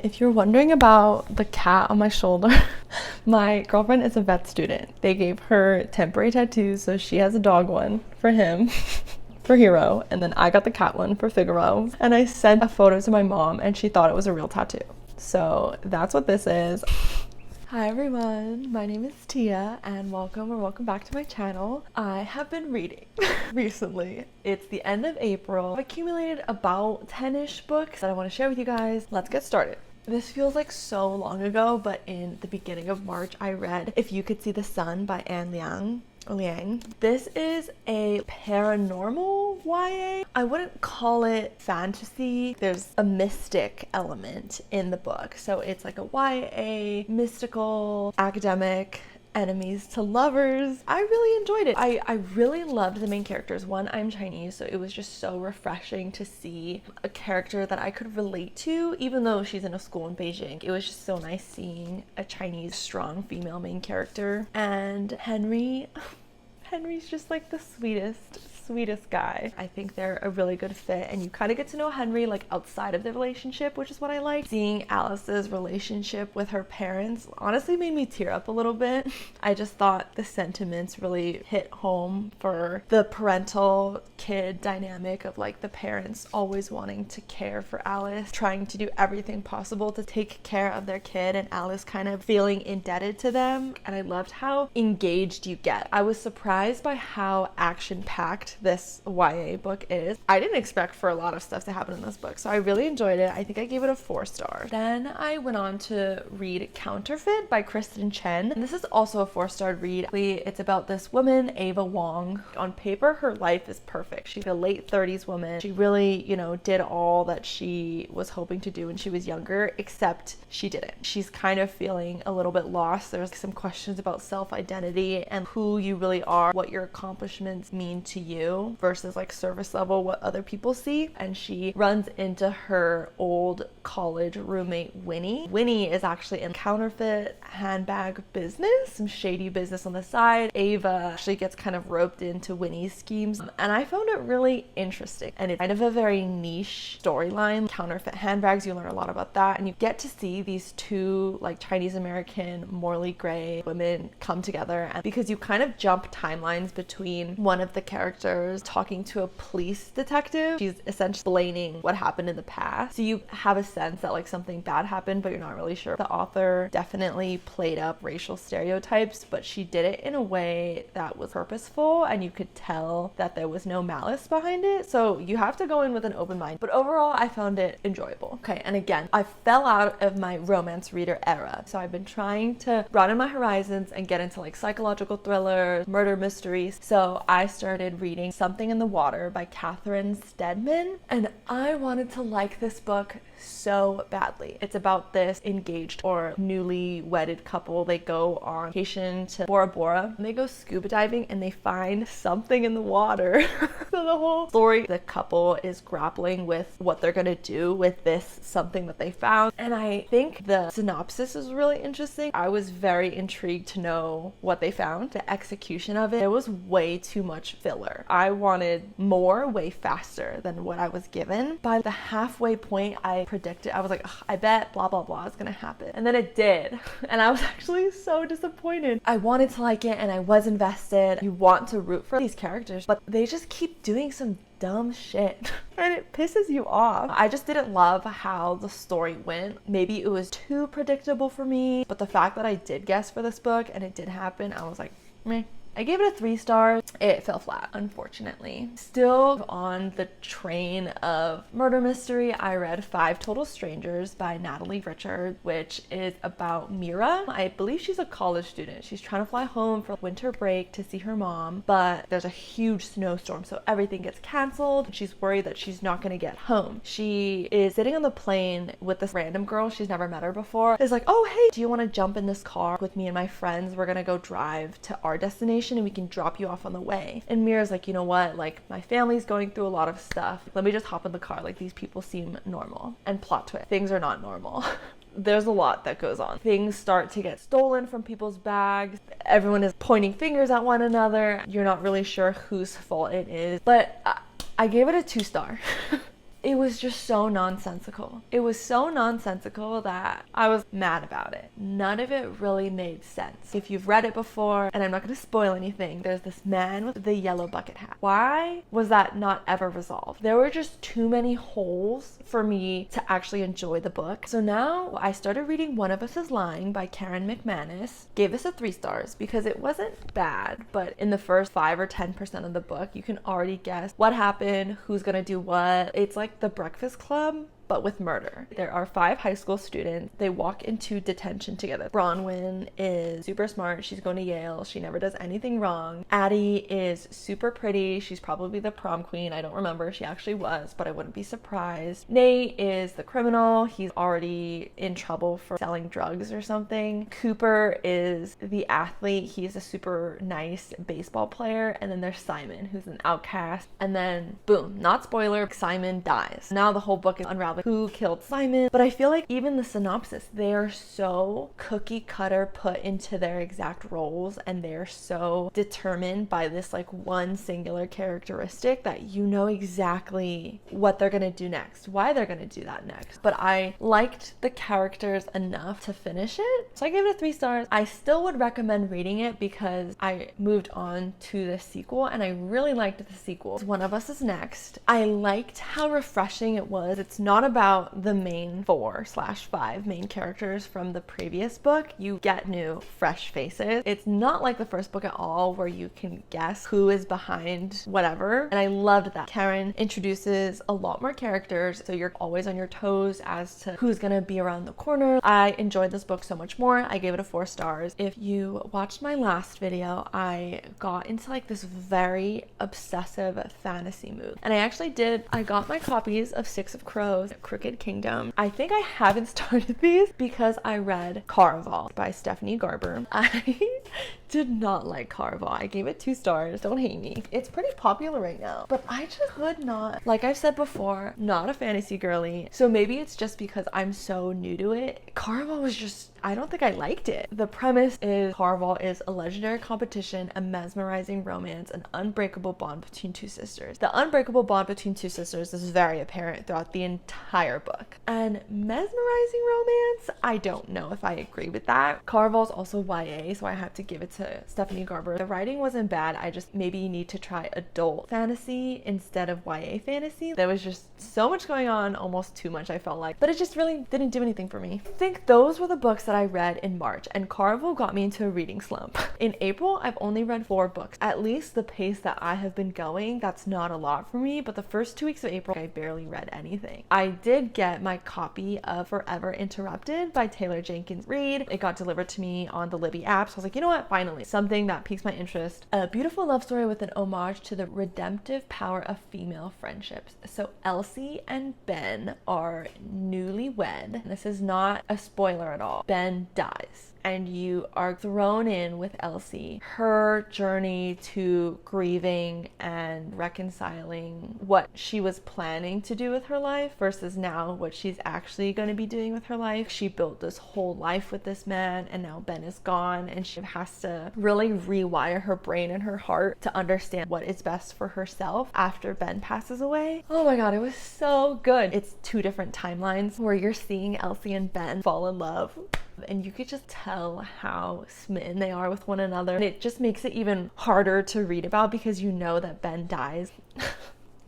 If you're wondering about the cat on my shoulder, my girlfriend is a vet student. They gave her temporary tattoos, so she has a dog one for him, for Hero, and then I got the cat one for Figaro. And I sent a photo to my mom and she thought it was a real tattoo. So that's what this is. Hi everyone, my name is Tia and welcome back to my channel. I have been reading recently. It's the end of April. I've accumulated about 10-ish books that I want to share with you guys. Let's get started. This feels like so long ago, but in the beginning of March I read If You Could See the Sun by Anne Liang. This is a paranormal YA. I wouldn't call it fantasy. There's a mystic element in the book. So it's like a YA, mystical, academic, enemies to lovers. I really enjoyed it. I really loved the main characters. One, I'm Chinese, so it was just so refreshing to see a character that I could relate to, even though she's in a school in Beijing. It was just so nice seeing a Chinese strong female main character. And Henry's just like the sweetest guy. I think they're a really good fit, and you kind of get to know Henry like outside of the relationship, which is what I like. Seeing Alice's relationship with her parents honestly made me tear up a little bit. I just thought the sentiments really hit home for the parental kid dynamic of like the parents always wanting to care for Alice, trying to do everything possible to take care of their kid, and Alice kind of feeling indebted to them. And I loved how engaged you get. I was surprised by how action-packed this YA book is. I didn't expect for a lot of stuff to happen in this book, so I really enjoyed it. I think I gave it a 4 star. Then I went on to read Counterfeit by Kristen Chen, and this is also a 4-star read. It's about this woman, Ava Wong. On paper, her life is perfect. She's a late 30s woman. She really, did all that she was hoping to do when she was younger, except she didn't. She's kind of feeling a little bit lost. There's some questions about self-identity and who you really are, what your accomplishments mean to you versus like service level, what other people see. And she runs into her old college roommate, Winnie. Winnie is actually in counterfeit handbag business, some shady business on the side. Ava actually gets kind of roped into Winnie's schemes, and I found it really interesting. And it's kind of a very niche storyline. Counterfeit handbags, you learn a lot about that, and you get to see these two like Chinese American, morally gray women come together, and because you kind of jump timelines between one of the characters talking to a police detective. She's essentially explaining what happened in the past, so you have a sense that like something bad happened, but you're not really sure. The author definitely played up racial stereotypes, but she did it in a way that was purposeful, and you could tell that there was no malice behind it, so you have to go in with an open mind. But overall, I found it enjoyable. Okay, and again, I fell out of my romance reader era, so I've been trying to broaden my horizons and get into like psychological thrillers, murder mysteries. So I started reading Something in the Water by Catherine Steadman, and I wanted to like this book so badly. It's about this engaged or newly wedded couple. They go on vacation to Bora Bora, and they go scuba diving, and they find something in the water. So the whole story, the couple is grappling with what they're gonna do with this something that they found, and I think the synopsis is really interesting. I was very intrigued to know what they found. The execution of it was way too much filler. I wanted more, way faster than what I was given. By the halfway point, I predicted, I was like, I bet blah blah blah is gonna happen, and then it did. And I was actually so disappointed. I wanted to like it, and I was invested. You want to root for these characters, but they just keep doing some dumb shit and it pisses you off. I just didn't love how the story went. Maybe it was too predictable for me, but the fact that I did guess for this book and it did happen, I was like, meh. I gave it a 3 stars. It fell flat, unfortunately. Still on the train of murder mystery, I read 5 Total Strangers by Natalie Richard, which is about Mira. I believe she's a college student. She's trying to fly home for winter break to see her mom, but there's a huge snowstorm, so everything gets canceled. She's worried that she's not gonna get home. She is sitting on the plane with this random girl. She's never met her before. Is like, oh, hey, do you want to jump in this car with me and my friends? We're gonna go drive to our destination and we can drop you off on the way. And Mira's like, you know what, like my family's going through a lot of stuff, let me just hop in the car, like these people seem normal. And plot twist, things are not normal. There's a lot that goes on. Things start to get stolen from people's bags. Everyone is pointing fingers at one another. You're not really sure whose fault it is, but I gave it a 2 star. It was just so nonsensical. It was so nonsensical that I was mad about it. None of it really made sense. If you've read it before, and I'm not going to spoil anything, there's this man with the yellow bucket hat. Why was that not ever resolved? There were just too many holes for me to actually enjoy the book. So now I started reading One of Us is Lying by Karen McManus. Gave this a 3 stars because it wasn't bad, but in the first 5 or 10% of the book, you can already guess what happened, who's gonna do what. It's like The Breakfast Club, but with murder. There are 5 high school students. They walk into detention together. Bronwyn is super smart. She's going to Yale. She never does anything wrong. Addie is super pretty. She's probably the prom queen. I don't remember if she actually was, but I wouldn't be surprised. Nate is the criminal. He's already in trouble for selling drugs or something. Cooper is the athlete. He's a super nice baseball player. And then there's Simon, who's an outcast. And then boom, not spoiler, Simon dies. Now the whole book is unraveling who killed Simon. But I feel like even the synopsis, they are so cookie cutter put into their exact roles, and they're so determined by this like one singular characteristic that you know exactly what they're gonna do next, why they're gonna do that next. But I liked the characters enough to finish it, so I gave it a 3 stars. I still would recommend reading it because I moved on to the sequel and I really liked the sequel. One of Us is Next. I liked how refreshing it was. It's not about the main 4/5 main characters from the previous book. You get new, fresh faces. It's not like the first book at all where you can guess who is behind whatever. And I loved that. Karen introduces a lot more characters, so you're always on your toes as to who's gonna be around the corner. I enjoyed this book so much more. I gave it a 4 stars. If you watched my last video, I got into like this very obsessive fantasy mood. And I got my copies of 6 of Crows, Crooked Kingdom. I think I haven't started these because I read Caraval by Stephanie Garber. I did not like Caraval. I gave it 2 stars. Don't hate me. It's pretty popular right now, but I just could not, like I've said before, not a fantasy girly. So maybe it's just because I'm so new to it. Caraval was just, I don't think I liked it. The premise is Caraval is a legendary competition, a mesmerizing romance, an unbreakable bond between 2 sisters. The unbreakable bond between 2 sisters is very apparent throughout the entire book. And mesmerizing romance, I don't know if I agree with that. Caraval's also YA, so I have to give it to Stephanie Garber. The writing wasn't bad. I just maybe need to try adult fantasy instead of YA fantasy. There was just so much going on, almost too much I felt like, but it just really didn't do anything for me. I think those were the books that I read in March, and Caraval got me into a reading slump. In April, I've only read 4 books. At least the pace that I have been going, that's not a lot for me, but the first 2 weeks of April, I barely read anything. I did get my copy of Forever Interrupted by Taylor Jenkins Reid. It got delivered to me on the Libby app, so I was like, you know what, finally, something that piques my interest. A beautiful love story with an homage to the redemptive power of female friendships. So Elsie and Ben are newlywed. This is not a spoiler at all. Ben dies, and you are thrown in with Elsie, her journey to grieving and reconciling what she was planning to do with her life versus now what she's actually going to be doing with her life. She built this whole life with this man, and now Ben is gone, and she has to really rewire her brain and her heart to understand what is best for herself after Ben passes away. Oh my god, it was so good. It's 2 different timelines where you're seeing Elsie and Ben fall in love, and you could just tell how smitten they are with one another. And it just makes it even harder to read about because you know that Ben dies.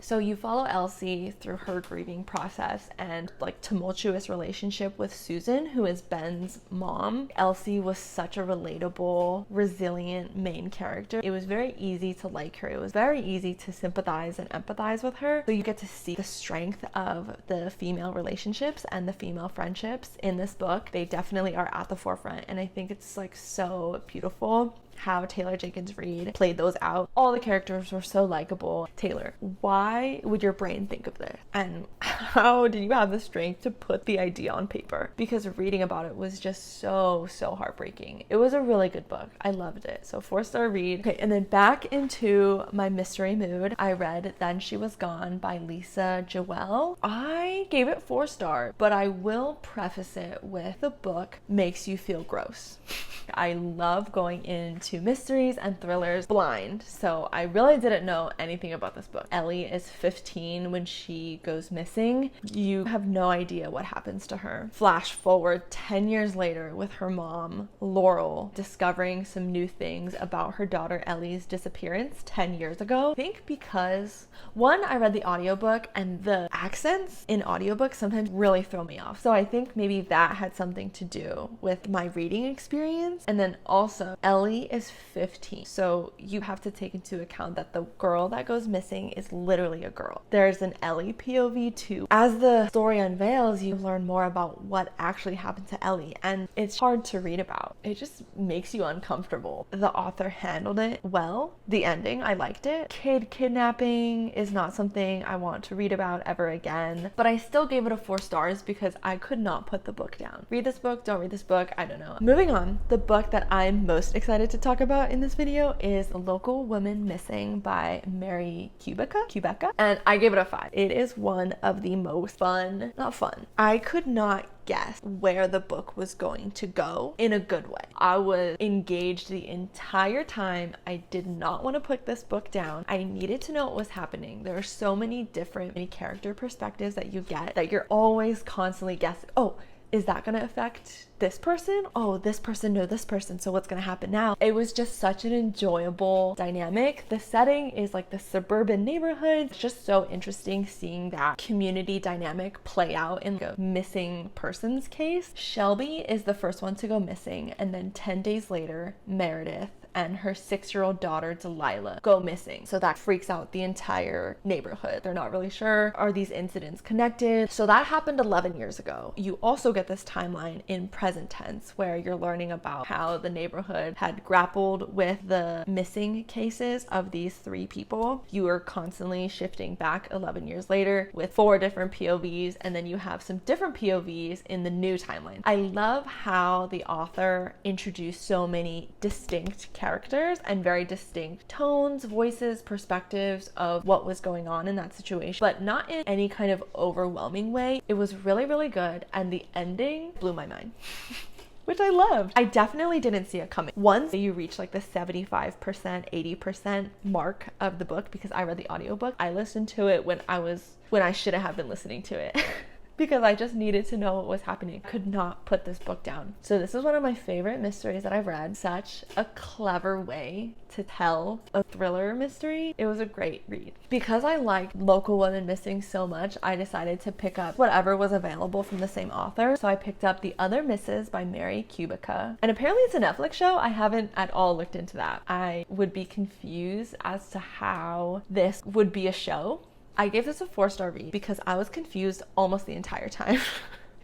So you follow Elsie through her grieving process and like tumultuous relationship with Susan, who is Ben's mom. Elsie was such a relatable, resilient main character. It was very easy to like her. It was very easy to sympathize and empathize with her. So you get to see the strength of the female relationships and the female friendships in this book. They definitely are at the forefront, and I think it's like so beautiful how Taylor Jenkins Reid played those out. All the characters were so likable. Taylor, why would your brain think of this? And how did you have the strength to put the idea on paper? Because reading about it was just so heartbreaking. It was a really good book. I loved it. So 4-star read. Okay, and then back into my mystery mood, I read Then She Was Gone by Lisa Joelle. I gave it 4 stars, but I will preface it with the book makes you feel gross. I love going into into mysteries and thrillers blind, so I really didn't know anything about this book. Ellie is 15 when she goes missing. You have no idea what happens to her. Flash forward 10 years later with her mom, Laurel, discovering some new things about her daughter Ellie's disappearance 10 years ago. I think because, one, I read the audiobook and the accents in audiobooks sometimes really throw me off. So I think maybe that had something to do with my reading experience. And then also, Ellie is 15. So you have to take into account that the girl that goes missing is literally a girl. There's an Ellie POV too. As the story unveils, you learn more about what actually happened to Ellie, and it's hard to read about. It just makes you uncomfortable. The author handled it well. The ending, I liked it. Kid kidnapping is not something I want to read about ever again, but I still gave it a 4 stars because I could not put the book down. Read this book, don't read this book, I don't know. Moving on, the book that I'm most excited to talk about in this video is Local Woman Missing by Mary Kubica, and I gave it a 5. It is one of the most not fun. I could not guess where the book was going to go in a good way. I was engaged the entire time. I did not want to put this book down. I needed to know what was happening. There are so many different character perspectives that you get that you're always constantly guessing, oh, is that going to affect this person? Oh, this person know this person, so what's going to happen now? It was just such an enjoyable dynamic. The setting is like the suburban neighborhood. It's just so interesting seeing that community dynamic play out in a missing persons case. Shelby is the first one to go missing, and then 10 days later, Meredith and her 6-year-old daughter Delilah go missing. So that freaks out the entire neighborhood. They're not really sure, are these incidents connected? So that happened 11 years ago. You also get this timeline in present tense where you're learning about how the neighborhood had grappled with the missing cases of these 3 people. You are constantly shifting back 11 years later with 4 different POVs, and then you have some different POVs in the new timeline. I love how the author introduced so many distinct characters and very distinct tones, voices, perspectives of what was going on in that situation, but not in any kind of overwhelming way. It was really, really good, and the ending blew my mind. Which I loved. I definitely didn't see it coming. Once you reach like the 75%, 80% mark of the book, because I read the audiobook, I listened to it when I shouldn't have been listening to it. Because I just needed to know what was happening. Could not put this book down. So this is one of my favorite mysteries that I've read. Such a clever way to tell a thriller mystery. It was a great read. Because I liked Local Woman Missing so much, I decided to pick up whatever was available from the same author. So I picked up The Other Misses by Mary Kubica. And apparently it's a Netflix show. I haven't at all looked into that. I would be confused as to how this would be a show. I gave this a 4-star read because I was confused almost the entire time.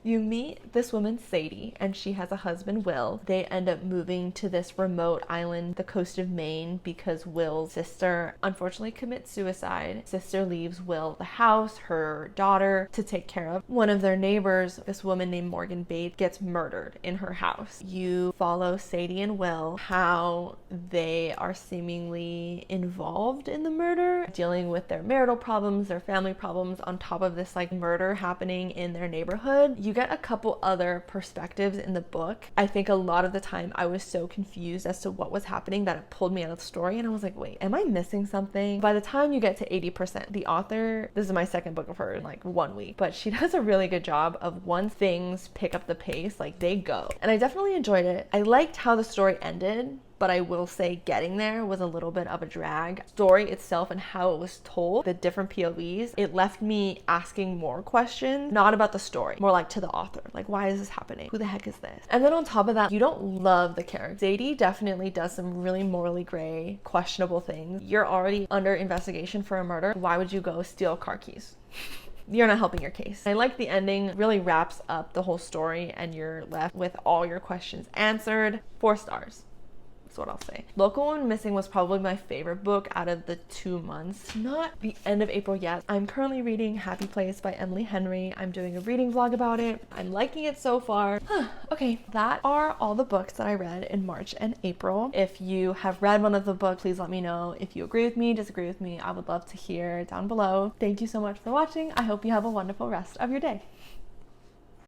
You meet this woman, Sadie, and she has a husband, Will. They end up moving to this remote island, the coast of Maine, because Will's sister unfortunately commits suicide. Sister leaves Will the house, her daughter, to take care of. One of their neighbors, this woman named Morgan Bates, gets murdered in her house. You follow Sadie and Will, how they are seemingly involved in the murder, dealing with their marital problems, their family problems, on top of this like murder happening in their neighborhood. You get a couple other perspectives in the book. I think a lot of the time I was so confused as to what was happening that it pulled me out of the story, and I was like, wait, am I missing something? By the time you get to 80%, the author, this is my second book of her in like 1 week, but she does a really good job of once things pick up the pace, like they go. And I definitely enjoyed it. I liked how the story ended, but I will say getting there was a little bit of a drag. Story itself and how it was told, the different POVs, it left me asking more questions, not about the story, more like to the author. Like, why is this happening? Who the heck is this? And then on top of that, you don't love the character. Sadie definitely does some really morally gray, questionable things. You're already under investigation for a murder. Why would you go steal car keys? You're not helping your case. I like the ending, really wraps up the whole story, and you're left with all your questions answered. 4 stars. That's what I'll say. Local Woman Missing was probably my favorite book out of the 2 months. Not the end of April yet. I'm currently reading Happy Place by Emily Henry. I'm doing a reading vlog about it. I'm liking it so far. Okay, that are all the books that I read in March and April. If you have read one of the books, please let me know. If you agree with me, disagree with me, I would love to hear down below. Thank you so much for watching. I hope you have a wonderful rest of your day.